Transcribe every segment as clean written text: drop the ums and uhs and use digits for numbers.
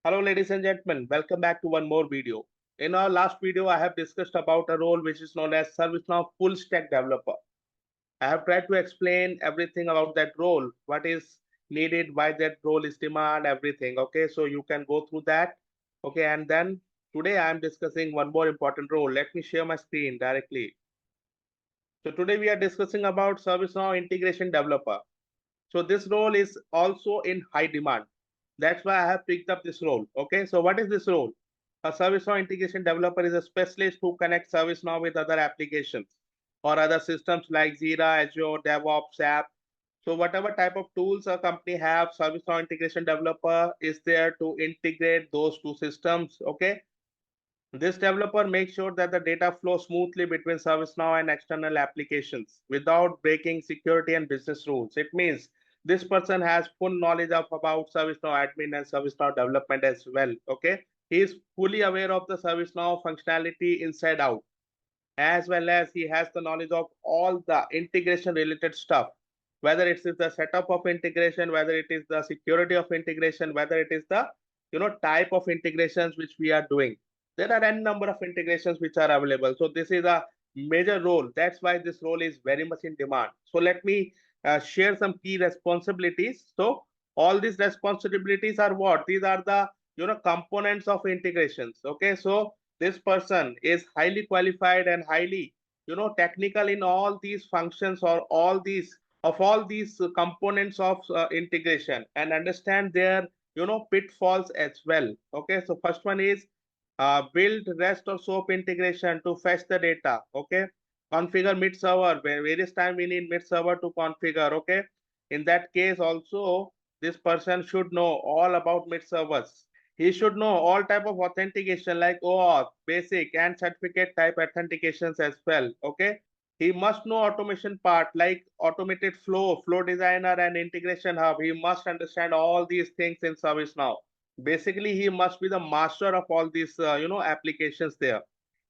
Hello ladies and gentlemen, welcome back to one more video. In our last video, I have discussed about a role which is known as ServiceNow full stack developer. I have tried to explain everything about that role, what is needed, why that role is demand, everything. Okay, so you can go through that. Okay, and then today I am discussing one more important role. Let me share my screen directly. So today we are discussing about ServiceNow integration developer. So this role is also in high demand. That's why I have picked up this role. Okay, so what is this role? A ServiceNow integration developer is a specialist who connects ServiceNow with other applications or other systems like Jira, Azure, DevOps, app. So whatever type of tools a company have, ServiceNow integration developer is there to integrate those two systems. Okay, this developer makes sure that the data flows smoothly between ServiceNow and external applications without breaking security and business rules. It means this person has full knowledge of about ServiceNow admin and ServiceNow development as well. Okay, he is fully aware of the ServiceNow functionality inside out, as well as he has the knowledge of all the integration related stuff, whether it is the setup of integration, whether it is the security of integration, whether it is the type of integrations which we are doing. There are n number of integrations which are available, so this is a major role. That's why this role is very much in demand. So let me share some key responsibilities. So all these responsibilities are what? These are the components of integrations. Okay, so this person is highly qualified and highly technical in all these functions or all these components of integration, and understand their pitfalls as well. Okay, so first one is build REST or SOAP integration to fetch the data. Okay, configure mid server, where various time we need mid server to configure. Okay, in that case also this person should know all about mid servers. He should know all type of authentication like OAuth, basic and certificate type authentications as well. Okay, he must know automation part like automated flow designer and integration hub. He must understand all these things in ServiceNow. Basically he must be the master of all these applications there.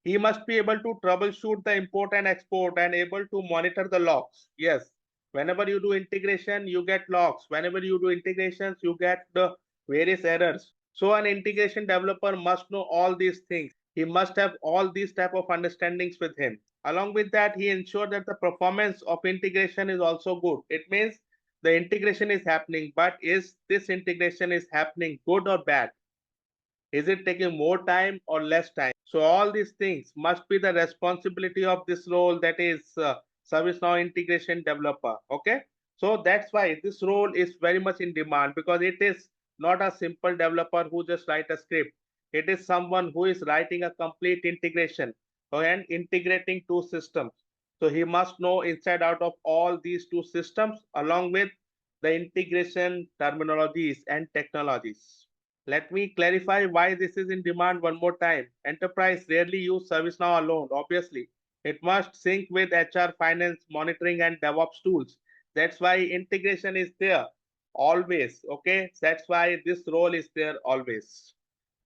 He must be able to troubleshoot the import and export and able to monitor the logs. Yes, whenever you do integration you get logs, whenever you do integrations you get the various errors. So an integration developer must know all these things. He must have all these type of understandings with him. Along with that, he ensure that the performance of integration is also good. It means the integration is happening, but is this integration is happening good or bad? Is it taking more time or less time? So all these things must be the responsibility of this role, that is ServiceNow integration developer. Okay, so that's why this role is very much in demand, because it is not a simple developer who just write a script. It is someone who is writing a complete integration and integrating two systems. So he must know inside out of all these two systems along with the integration terminologies and technologies. Let me clarify why this is in demand one more time. Enterprise rarely use ServiceNow alone, obviously. It must sync with HR, finance, monitoring, and DevOps tools. That's why integration is there always. Okay, that's why this role is there always.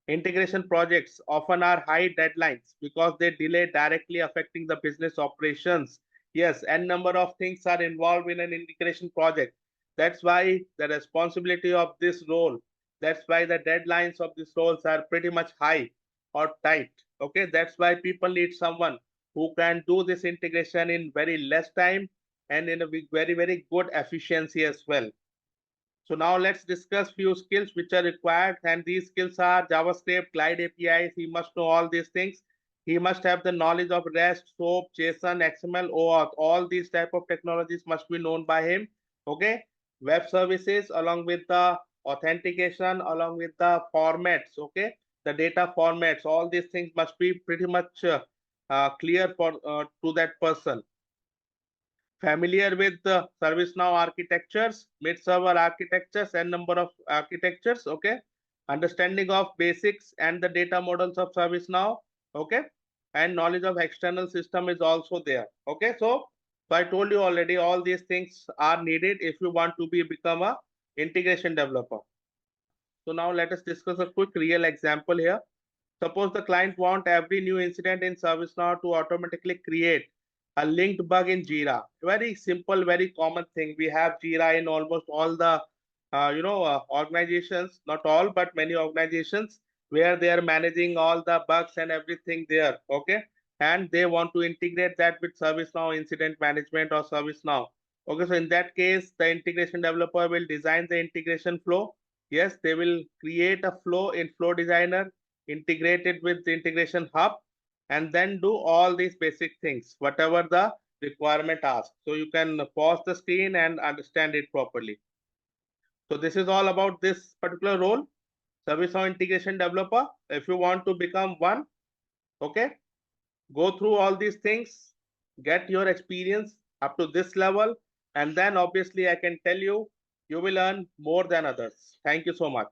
Integration projects often are high deadlines because they delay directly affecting the business operations. Yes, n number of things are involved in an integration project. That's why the responsibility of this role, that's why the deadlines of these roles are pretty much high or tight. Okay, that's why people need someone who can do this integration in very less time and in a very, very good efficiency as well. So now let's discuss few skills which are required, and these skills are JavaScript, Glide APIs. He must know all these things. He must have the knowledge of REST, SOAP, JSON, XML, OAuth. All these type of technologies must be known by him. Okay, web services along with the authentication, along with the formats. Okay, the data formats. All these things must be pretty much clear for to that person. Familiar with the ServiceNow architectures, mid-server architectures, and number of architectures. Okay, understanding of basics and the data models of ServiceNow. Okay, and knowledge of external system is also there. Okay, so I told you already all these things are needed if you want to become a integration developer. So now let us discuss a quick real example here. Suppose the client want every new incident in ServiceNow to automatically create a linked bug in Jira. Very simple, very common thing. We have Jira in almost all the organizations, not all, but many organizations where they are managing all the bugs and everything there. Okay. And they want to integrate that with ServiceNow incident management or ServiceNow. Okay. So in that case, the integration developer will design the integration flow. Yes, they will create a flow in Flow Designer, integrate it with the integration hub, and then do all these basic things, whatever the requirement asks. So you can pause the screen and understand it properly. So this is all about this particular role, ServiceNow integration developer. If you want to become one, okay, go through all these things, get your experience up to this level, and then obviously I can tell you, you will earn more than others. Thank you so much.